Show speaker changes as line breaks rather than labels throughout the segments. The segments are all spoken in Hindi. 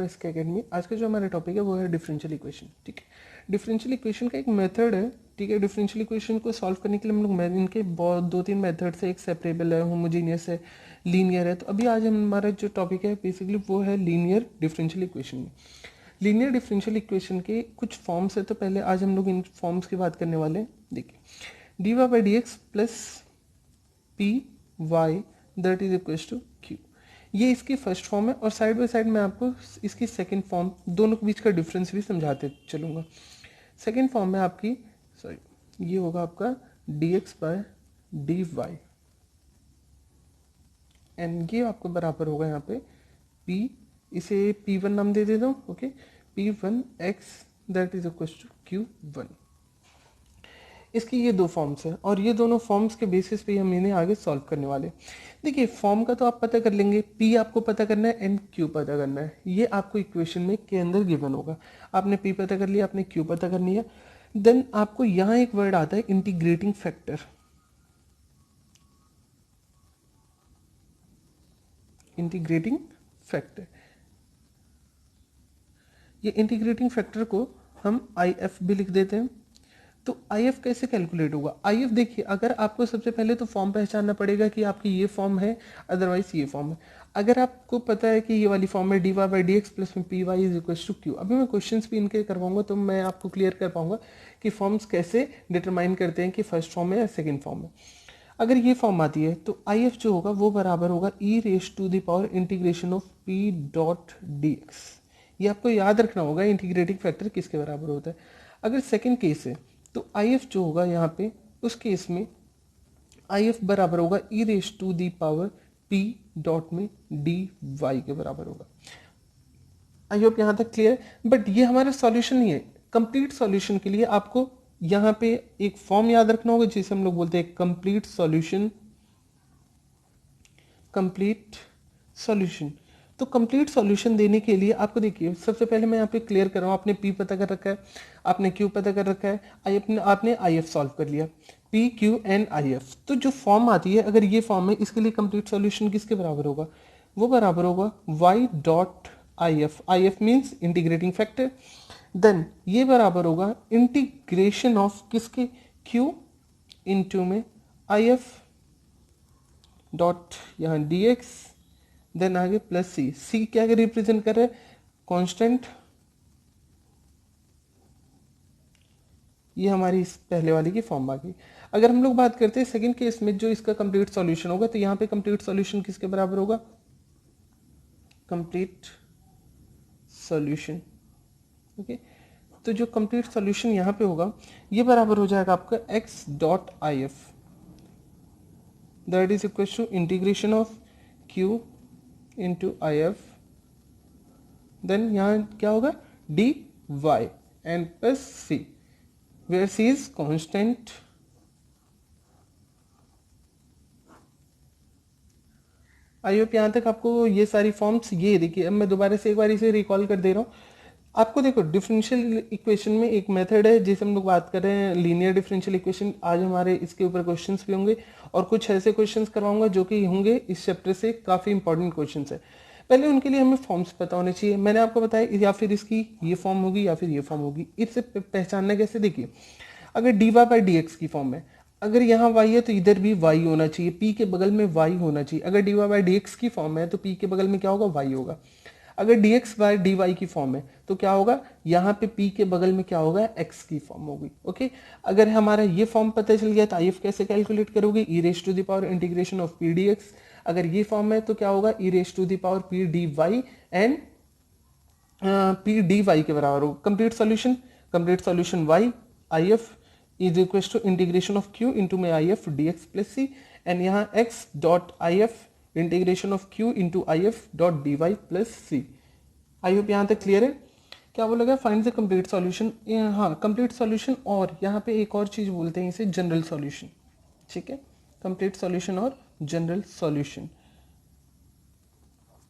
SK academy. आज का जो हमारा टॉपिक है वो है डिफरेंशियल इक्वेशन। ठीक है, डिफरेंशियल इक्वेशन का एक मेथड है। ठीक है, डिफरेंशियल इक्वेशन को सॉल्व करने के लिए हम लोग इनके बहुत 2-3 मेथड्स है। एक सेपरेबल है, होमोजीनियस है, लीनियर है। तो अभी आज हमारा जो टॉपिक है बेसिकली वो है लीनियर डिफरेंशियल इक्वेशन में। लीनियर डिफरेंशियल इक्वेशन के कुछ फॉर्म्स है, तो पहले आज हम लोग इन फॉर्म्स की बात करने वाले हैं। देखिए, D Y by D x plus P Y that is equal to Q, ये इसकी फर्स्ट फॉर्म है। और साइड बाय साइड मैं आपको इसकी सेकंड फॉर्म, दोनों के बीच का डिफरेंस भी समझाते चलूँगा। सेकंड फॉर्म में आपकी ये होगा आपका D x by D Y, and ये आपको बराबर होगा यहाँ पे p, इसे p1 नाम दे देता हूँ। Okay, p1 x that is equal to q1। इसकी ये दो फॉर्म्स हैं और ये दोनों फॉर्म्स के बेसिस पे हम इन्हें आगे सॉल्व करने वाले। देखिए, फॉर्म का तो आप पता कर लेंगे, p आपको पता करना है एंड q पता करना है। ये आपको इक्वेशन में के अंदर गिवन होगा। आपने p पता कर लिया, आपने q पता कर लिया। देन आपको यहाँ एक वर्ड आता है इंटीग्रेटिंग फैक्टर। इंटीग्रेटिंग फैक्टर, ये इंटीग्रेटिंग फैक्टर को हम IF भी लिख देते हैं। तो IF कैसे कैलकुलेट होगा? IF देखिए, अगर आपको सबसे पहले तो फॉर्म पहचानना पड़ेगा कि आपकी ये फॉर्म है, अदरवाइज ये फॉर्म है। अगर आपको पता है कि ये वाली फॉर्म है D Y by D x plus में p y is equal to q, अभी मैं क्वेश्चंस भी इनके करवाऊंगा तो मैं आपको क्लियर कर पाऊंगा कि फॉर्म्स कैसे डिटरमाइन करते हैं कि फर्स्ट फॉर्म है या सेकेंड फॉर्म है। अगर ये फॉर्म आती है तो IF जो होगा वो बराबर होगा e raise to the power integration of p dot D x. ये आपको याद रखना होगा इंटीग्रेटिंग फैक्टर किसके बराबर होता है। अगर सेकेंड केस है तो IF जो होगा यहाँ पे, उस केस में IF बराबर होगा e raise to the power P dot में डी वाई के बराबर होगा। आई होप यहाँ तक क्लियर है। बट ये हमारा सॉल्यूशन नहीं है। कंप्लीट सॉल्यूशन के लिए आपको यहाँ पे एक फॉर्म याद रखना होगा जिसे हम लोग बोलते हैं कंप्लीट सॉल्यूशन। कंप्लीट सॉल्यूशन, तो कंप्लीट सॉल्यूशन देने के लिए आपको देखिए, सबसे पहले मैं यहाँ पे क्लियर कर रहा हूँ। आपने P पता कर रखा है, आपने Q पता कर रखा है, आपने IF सॉल्व कर लिया, P Q एंड IF। तो जो फॉर्म आती है, अगर ये फॉर्म है, इसके लिए कंप्लीट सॉल्यूशन किसके बराबर होगा? वो बराबर होगा y dot IF। IF means integrating factor. Then ये बराबर होगा इंटीग्रेशन ऑफ किसके? Q इंटू में IF डॉट यहाँ dx, देन आगे प्लस c क्या रिप्रेजेंट कर रहा है? कांस्टेंट। ये हमारी इस पहले वाली की फॉर्म आ गई। अगर हम लोग बात करते हैं सेकंड केस में, जो इसका कंप्लीट सॉल्यूशन होगा, तो यहाँ पे कंप्लीट सॉल्यूशन किसके बराबर होगा? Complete solution. ओके, तो जो कंप्लीट सॉल्यूशन यहाँ पे होगा ये बराबर हो जाएगा आपका x dot IF that is equal to integration of q into IF, then यहाँ क्या होगा? dy and plus c, where c is constant. I hope यहाँ तक आपको ये सारी फॉर्म्स, ये देखिए, अब मैं दोबारा से एक बार इसे रिकॉल कर दे रहा हूँ आपको। देखो, डिफरेंशियल इक्वेशन में एक मेथड है जिसे हम लोग बात कर रहे हैं लीनियर डिफरेंशियल इक्वेशन। आज हमारे इसके ऊपर क्वेश्चंस भी होंगे और कुछ ऐसे क्वेश्चंस करवाऊंगा जो कि होंगे इस चैप्टर से काफ़ी इंपॉर्टेंट क्वेश्चंस है। पहले उनके लिए हमें फॉर्म्स पता होने चाहिए। मैंने आपको बताया या फिर इसकी ये फॉर्म होगी या फिर ये फॉर्म होगी। इससे पहचानना कैसे? देखिए, अगर D Y by D X की फॉर्म है, अगर यहाँ y है तो इधर भी y होना चाहिए, p के बगल में y होना चाहिए। अगर D Y by D X की फॉर्म है तो p के बगल में क्या होगा? y होगा। अगर dx बाय dy की फॉर्म है तो क्या होगा? यहाँ पे p के बगल में क्या होगा? x की फॉर्म होगी। ओके, अगर हमारा ये फॉर्म पता चल गया तो IF कैसे कैलकुलेट करोगे? e raise to the power integration of p dx। अगर ये फॉर्म है तो क्या होगा? e raise to the power p dy and p dy के बराबर होगा। Complete solution, complete solution y IF is equal to integration of q into में IF dx plus c, and यहाँ x dot IF integration of q into IF dot dy plus c। I hope यहाँ तक क्लियर है। क्या बोला गया? Find the complete solution. हाँ, कंप्लीट सॉल्यूशन, और यहाँ पे एक और चीज बोलते हैं इसे जनरल सॉल्यूशन। ठीक है, कंप्लीट सॉल्यूशन और जनरल सॉल्यूशन।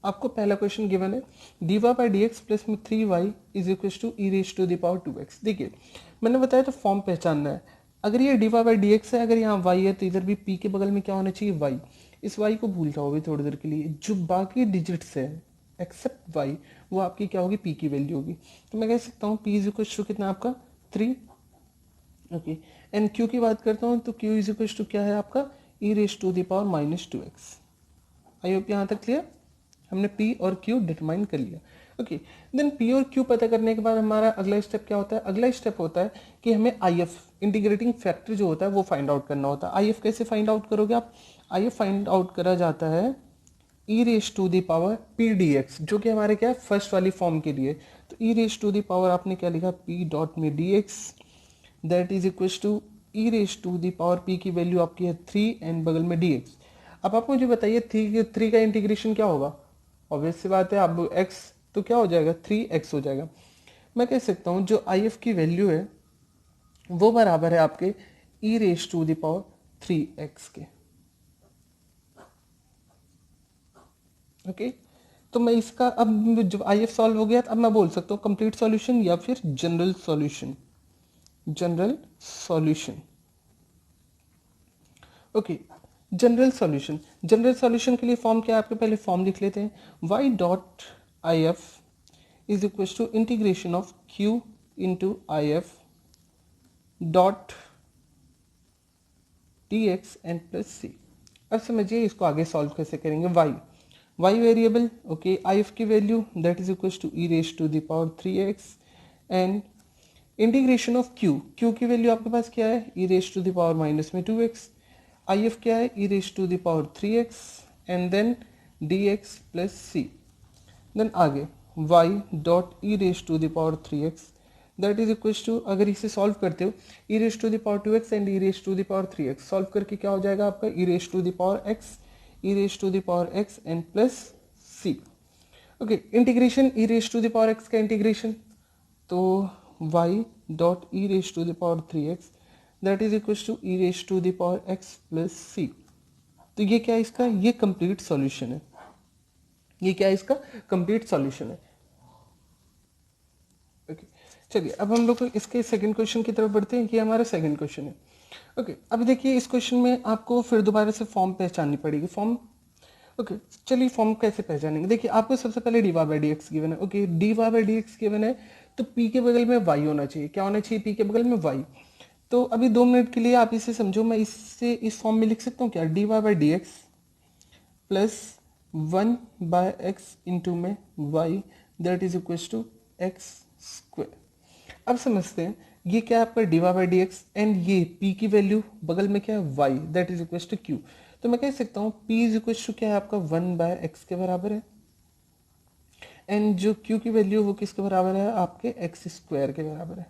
आपको पहला क्वेश्चन गिवन है D Y by D x plus में 3y is equal to E raise to the power 2x। देखिए, मैंने बताया तो फॉर्म पहचानना है। अगर ये D Y by D X है, अगर यहाँ y है तो इधर भी p के बगल में क्या होना चाहिए? y। इस y को भूल जाओ भी थोड़ी देर के लिए। जो बाकी डिजिट्स है एक्सेप्ट वाई, वो आपकी क्या होगी, पी की वैल्यू होगी। तो मैं कह सकता हूँ पी इज इक्वल टू कितना आपका 3। ओके, एंड क्यू की बात करता हूँ तो क्यू इज इक्वल टू क्या है आपका e raise to the power minus 2x। I hope यहाँ तक क्लियर, हमने P और Q डिटरमाइन कर लिया। ओके, देन P और Q पता करने के बाद हमारा अगला स्टेप क्या होता है, अगला स्टेप होता है कि हमें IF इंटीग्रेटिंग फैक्टर जो होता है वो फाइंड आउट करना होता है। IF कैसे फाइंड आउट करोगे आप, IF फाइंड आउट करा जाता है e raise to the power p d x, जो कि हमारे क्या है फर्स्ट वाली फॉर्म के लिए। तो E raise to the power आपने क्या लिखा, पी डॉट में D X that is equal to E raise to the power P की वैल्यू आपकी है 3 एंड बगल में डी एक्स। अब आप मुझे बताइए थ्री का इंटीग्रेशन क्या होगा, ऑब्वियस सी बात है, अब एक्स तो क्या हो जाएगा 3x हो जाएगा। मैं कह सकता हूँ जो आई एफ की वैल्यू है वो बराबर है आपके e raise to the power 3x के। ओके, तो मैं इसका अब जब आई एफ सॉल्व हो गया अब मैं बोल सकता हूँ कंप्लीट सॉल्यूशन या फिर general solution. General solution, okay, general solution. General solution के लिए फॉर्म क्या है आपके, पहले फॉर्म लिख लेते हैं। y dot I F is equal to integration of q into I F dot D x and plus c. अब समझिए इसको आगे सॉल्व कैसे करेंगे। y variable, okay, I F की value that is equal to E raise to the power 3x and integration of q की वैल्यू आपके पास क्या है, e raise to the power minus में 2x, आई एफ क्या है e raise to the power 3x and then dx plus c. Then आगे y dot e raise to the power 3x that is equal to, अगर इसे सॉल्व करते हो e raise to the power 2x and e raise to the power 3x, solve करके क्या हो जाएगा आपका e raise to the power x, e raise to the power x and plus c. Okay, integration e raise to the power x का इंटीग्रेशन, तो y dot e raise to the power 3x that is equal to E raise to the power x plus c. तो ये क्या है इसका, ये कंप्लीट सॉल्यूशन है, ये क्या है इसका कंप्लीट सॉल्यूशन है। ओके, चलिए अब हम लोग इसके सेकंड क्वेश्चन की तरफ बढ़ते हैं, ये हमारा सेकंड क्वेश्चन है। ओके, अब देखिए इस क्वेश्चन में आपको फिर दोबारा से फॉर्म पहचाननी पड़ेगी। फॉर्म, ओके, चलिए फॉर्म कैसे पहचानेंगे। देखिए आपको सबसे पहले D Y by D x given है। Okay, D Y by D x given है तो पी के बगल में वाई होना चाहिए, क्या होना चाहिए, पी के बगल में वाई। तो अभी 2 मिनट के लिए आप इसे समझो, मैं इससे इस फॉर्म में लिख सकता हूँ क्या, d Y by D x plus 1 by x into में y that is equal to x square. अब समझते हैं ये क्या है आपका d Y by D x and ये p की वैल्यू बगल में क्या है y that is equal to q। तो मैं कह सकता हूँ p इज इक्वल टू क्या है आपका 1 बाय एक्स के बराबर है एंड जो q की वैल्यू वो किसके बराबर है आपके एक्स स्क्वायर के बराबर है।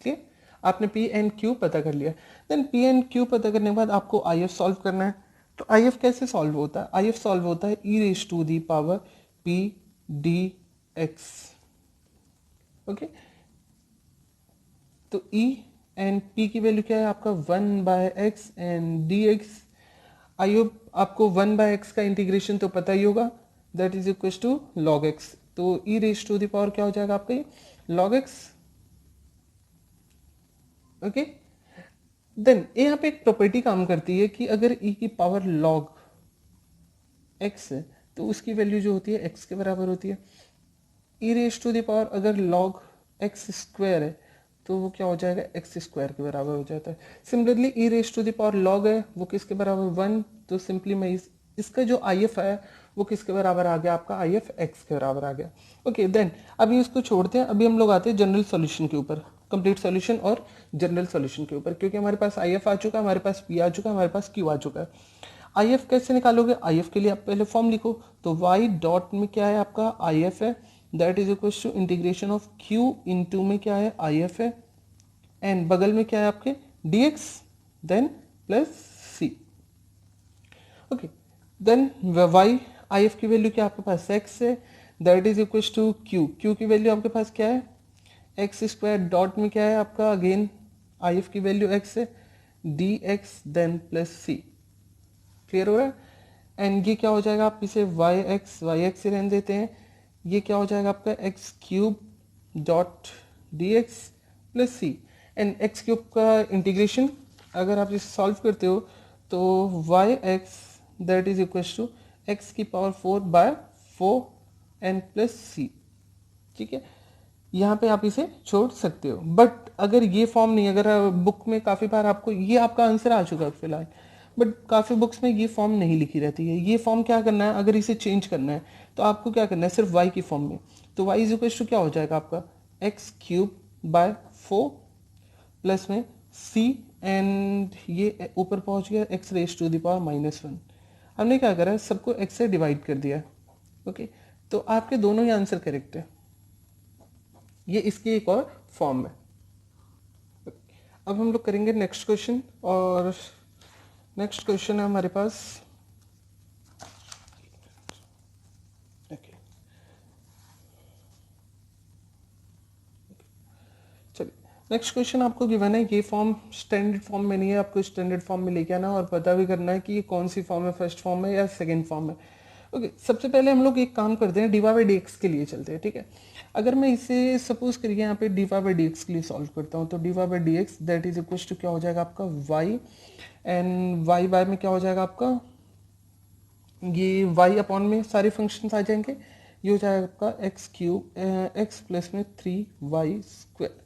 क्लियर, आपने p एंड q पता कर लिया। देन p एंड q पता करने के बाद आपको if सॉल्व करना है। तो if कैसे सॉल्व होता है, if सॉल्व होता है e raise to the power p D X. Okay, तो e एंड p की वैल्यू क्या है आपका 1 by X and D X. I hope आपको 1 बाय एक्स का इंटीग्रेशन तो पता ही होगा, that is equal to log X. तो e raise to the power क्या हो जाएगा आपका ये लॉग एक्स। ओके, देन यहाँ पे एक प्रॉपर्टी काम करती है कि अगर e की पावर लॉग x है तो उसकी वैल्यू जो होती है x के बराबर होती है। e raise to the power अगर log x स्क्वायर है तो वो क्या हो जाएगा x स्क्वायर के बराबर हो जाता है। Similarly e raise to the power log है वो किसके बराबर 1, तो सिंपली मैं इसका जो if है वो किसके बराबर आ गया आपका if x के बराबर आ गया। ओके, देन अभी इसको छोड़ते हैं, अभी हम लोग आते हैं जनरल सॉल्यूशन के ऊपर, कंप्लीट सॉल्यूशन और जनरल सॉल्यूशन के ऊपर, क्योंकि हमारे पास if आ चुका है, हमारे पास p आ चुका है, हमारे पास q आ चुका है। if कैसे निकालोगे, if के लिए आप पहले फॉर्म लिखो, तो y डॉट में क्या है आपका if है that is equal to integration of q into में क्या है if है एंड बगल में क्या है आपके dx then plus c। Okay, then y if की वैल्यू क्या आपके पास x है that is equal to q की वैल्यू आपके पास क्या है एक्स स्क्वायर डॉट में क्या है आपका अगेन if की वैल्यू x है dx then plus c। Clear हो रहा है, एंड ये क्या हो जाएगा आप इसे yx से रहने देते हैं, ये क्या हो जाएगा आपका X cube dot D x plus C and X cube का इंटीग्रेशन अगर आप इसे सॉल्व करते हो तो Y X that is equal to X की power 4 by 4n plus C. ठीक है, यहाँ पे आप इसे छोड़ सकते हो। बट अगर ये फॉर्म नहीं, अगर बुक में काफ़ी बार आपको ये आपका आंसर आ चुका है फिलहाल, बट काफ़ी बुक्स में ये फॉर्म नहीं लिखी रहती है। ये फॉर्म क्या करना है, अगर इसे चेंज करना है तो आपको क्या करना है, सिर्फ y की फॉर्म में। तो y इज इक्वल टू क्या हो जाएगा आपका, एक्स क्यूब बाय 4 प्लस में c, एंड ये ऊपर पहुंच गया x raise to the power -1। हमने क्या करा है, सबको x से डिवाइड कर दिया। ओके, तो आपके दोनों ही आंसर करेक्ट है। ये इसकी एक और फॉर्म है। अब हम लोग करेंगे नेक्स्ट क्वेश्चन, और नेक्स्ट क्वेश्चन है हमारे पास, चलिए नेक्स्ट क्वेश्चन आपको गिवन है। ये फॉर्म स्टैंडर्ड फॉर्म में नहीं है, आपको स्टैंडर्ड फॉर्म में लेके आना और पता भी करना है कि ये कौन सी फॉर्म है, फर्स्ट फॉर्म है या सेकंड फॉर्म है। ओके, सबसे पहले हम लोग एक काम करते हैं, डीवा बाई डी एक्स के लिए चलते हैं। ठीक है, अगर मैं इसे सपोज करिए यहाँ पे डीवा बाई डी एक्स के लिए सॉल्व करता हूँ, तो डीवा by D X that is equal to क्या हो जाएगा आपका वाई, एंड वाई बाय में क्या हो जाएगा आपका, ये वाई अपॉन में सारे फंक्शंस आ जाएंगे। ये हो जाएगा आपका एक्स क्यूब एक्स प्लस में 3y स्क्वायर।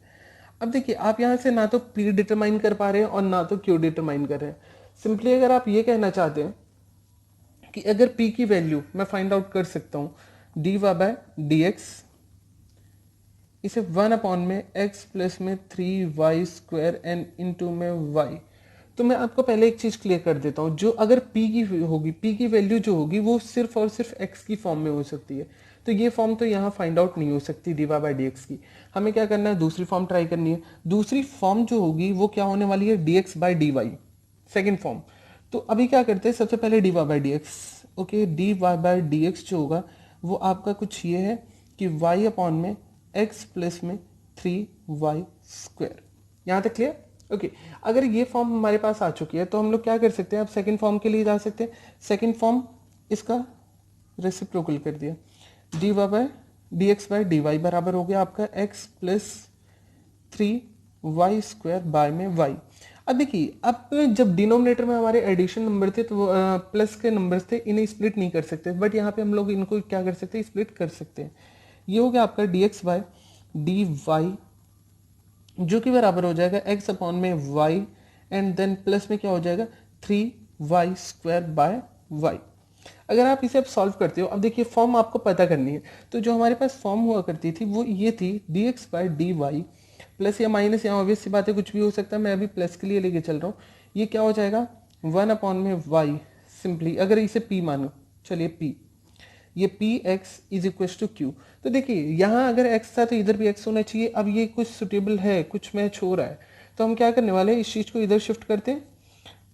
अब देखिए, आप यहाँ से ना तो p डिटरमाइन कर पा रहे हैं और ना तो q डिटरमाइन कर रहे हैं। सिंपली अगर आप ये कहना चाहते हैं कि अगर p की वैल्यू मैं फाइंड आउट कर सकता हूँ dy बाय डी एक्स, इसे 1 अपॉन में x प्लस में 3y स्क्वायर एंड इंटू में y, तो मैं आपको पहले एक चीज क्लियर कर देता हूँ, जो अगर p की होगी, p की वैल्यू जो होगी वो सिर्फ और सिर्फ x की फॉर्म में हो सकती है। तो ये फॉर्म तो यहाँ फाइंड आउट नहीं हो सकती D Y by D X की। हमें क्या करना है, दूसरी फॉर्म ट्राई करनी है। दूसरी फॉर्म जो होगी वो क्या होने वाली है, D x by D Y, second form. तो अभी क्या करते हैं, सबसे पहले D Y by D X. Okay, D Y by D x जो होगा वो आपका कुछ ये है कि y अपॉन में x प्लस में 3y स्क्वायर। यहाँ तक क्लियर? ओके, अगर ये फॉर्म हमारे पास आ चुकी है तो हम लोग क्या कर सकते हैं, अब सेकंड फॉर्म के लिए जा सकते हैं। सेकंड फॉर्म इसका रेसिप्रोकल कर दिया, d y by d x by D y बराबर हो गया आपका x plus 3y square by में y। अब देखिए, अब जब डिनोमिनेटर में हमारे एडिशन नंबर थे तो प्लस के नंबर्स थे, इन्हें स्प्लिट नहीं कर सकते, बट यहाँ पे हम लोग इनको क्या कर सकते हैं, स्प्लिट कर सकते हैं। ये हो गया आपका D x by D y, जो कि बराबर हो जाएगा x अपॉन में y, एंड देन प्लस में क्या हो जाएगा 3y स्क्वायर बाय y। अगर आप इसे अब सॉल्व करते हो, अब देखिए फॉर्म आपको पता करनी है, तो जो हमारे पास फॉर्म हुआ करती थी वो ये थी d x by D y, plus या माइनस, यहाँ ऑब्वियस सी बात है कुछ भी हो सकता है, मैं अभी प्लस के लिए लेके चल रहा हूँ। ये क्या हो जाएगा 1 अपॉन में y, सिंपली अगर इसे p मानो, चलिए p, ये p x is equal to q. तो देखिए यहाँ अगर x था तो इधर भी x होना चाहिए। अब ये कुछ सुटेबल है, कुछ मैच हो रहा है, तो हम क्या करने वाले हैं, इस चीज़ को इधर शिफ्ट करते हैं।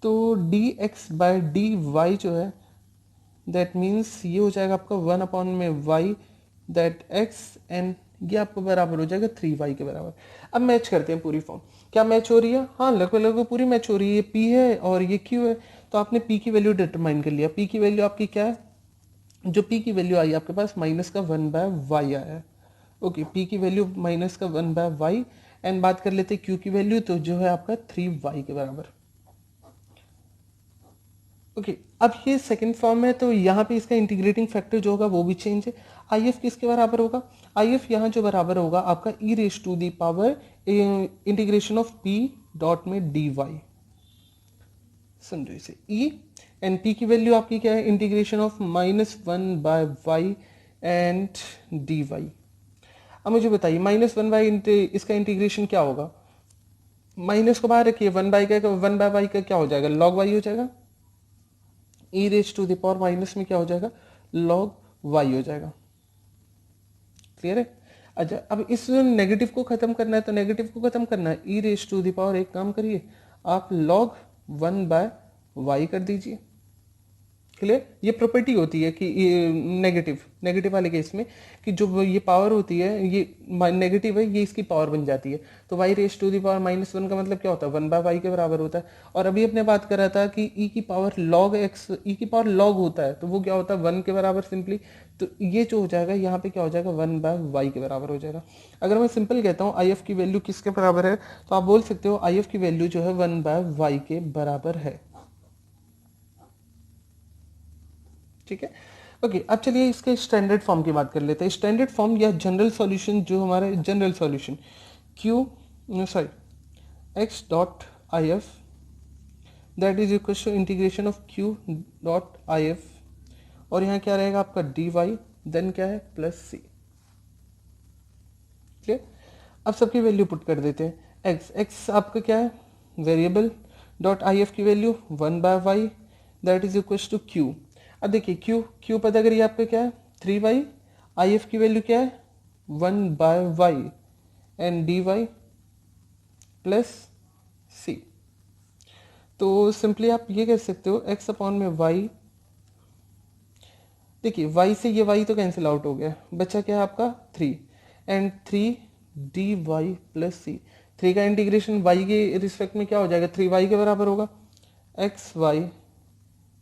तो d x by D y जो है दैट मीन्स ये हो जाएगा आपका 1 अपॉन में y दैट x, एंड ये आपको बराबर हो जाएगा 3y के बराबर। अब मैच करते हैं पूरी फॉर्म, क्या मैच हो रही है, हाँ लगभग लगभग पूरी मैच हो रही है। ये p है और ये q है, तो आपने p की वैल्यू डिटरमाइन कर लिया। p की वैल्यू आपकी क्या है, जो p की वैल्यू आई आपके पास माइनस का 1 बाय वाई आया है। ओके, p की वैल्यू माइनस का 1 बाय वाई, एंड बात कर लेते हैं q की वैल्यू, तो जो है आपका 3y के बराबर। ओके, अब ये सेकंड फॉर्म है, तो यहाँ पे इसका इंटीग्रेटिंग फैक्टर जो होगा वो भी चेंज है। आई एफ किसके बराबर होगा, आई एफ यहाँ जो बराबर होगा आपका e raise to the power integration of p dot में डी वाई, समझो इसे e, एंड p की वैल्यू आपकी क्या है, integration of -1 by y and d y. अब मुझे बताइए -1 बाई इसका इंटीग्रेशन क्या होगा, माइनस को बाहर रखिए, 1 बाई का 1 बाय वाई का क्या हो जाएगा, लॉग वाई हो जाएगा। E raise to the power minus में क्या हो जाएगा, लॉग वाई हो जाएगा। क्लियर है? अच्छा, अब इस नेगेटिव को खत्म करना है, तो नेगेटिव को खत्म करना है, ई रेज टू द पावर एक काम करिए, आप लॉग 1 बाय वाई कर दीजिए। क्लियर? ये प्रॉपर्टी होती है कि नेगेटिव वाले केस में कि जो ये पावर होती है, ये नेगेटिव है, ये इसकी पावर बन जाती है। तो y raise to the power -1 का मतलब क्या होता है, 1 बाय वाई के बराबर होता है। और अभी अपने बात कर रहा था कि e की पावर log x, e की पावर log होता है, तो वो क्या होता है 1 के बराबर सिंपली। तो ये जो हो जाएगा यहाँ पे क्या हो जाएगा 1 बाय वाई के बराबर हो जाएगा। अगर मैं सिंपल कहता हूँ आई एफ की वैल्यू किसके बराबर है, तो आप बोल सकते हो आई एफ की वैल्यू जो है 1 बाय वाई के बराबर है। ठीक है। ओके, अब चलिए इसके स्टैंडर्ड फॉर्म की बात कर लेते हैं। स्टैंडर्ड फॉर्म या जनरल सॉल्यूशन, जो हमारे general solution x dot I F that is equal to integration of q dot I F, और यहाँ क्या रहेगा आपका dy, देन क्या है प्लस सी। क्लियर। अब सबकी वैल्यू पुट कर देते हैं। x आपका क्या है वेरिएबल, डॉट आई एफ की value 1/y that is equal to q। अब देखिए q पता करिए आपका क्या है 3y, आई एफ की वैल्यू क्या है 1/y and dy plus c. तो सिंपली आप ये कह सकते हो x अपॉन में y, देखिए y से ये y तो कैंसिल आउट हो गया, बचा क्या है आपका 3 एंड 3 dy प्लस सी। 3 का इंटीग्रेशन y के रिस्पेक्ट में क्या हो जाएगा 3y के बराबर होगा, x y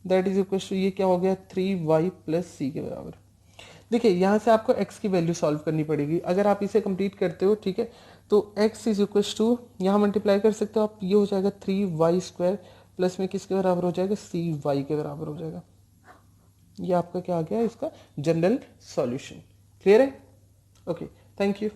that is equal to ये क्या हो गया 3y प्लस सी के बराबर। देखिए यहाँ से आपको x की वैल्यू सॉल्व करनी पड़ेगी। अगर आप इसे कंप्लीट करते हो, ठीक है, तो x इज इक्वल टू यहाँ मल्टीप्लाई कर सकते हो आप, ये हो जाएगा 3y स्क्वायर प्लस में किसके बराबर हो जाएगा cy के बराबर हो जाएगा। ये आपका क्या आ गया इसका जनरल सॉल्यूशन। क्लियर है? Okay, thank you.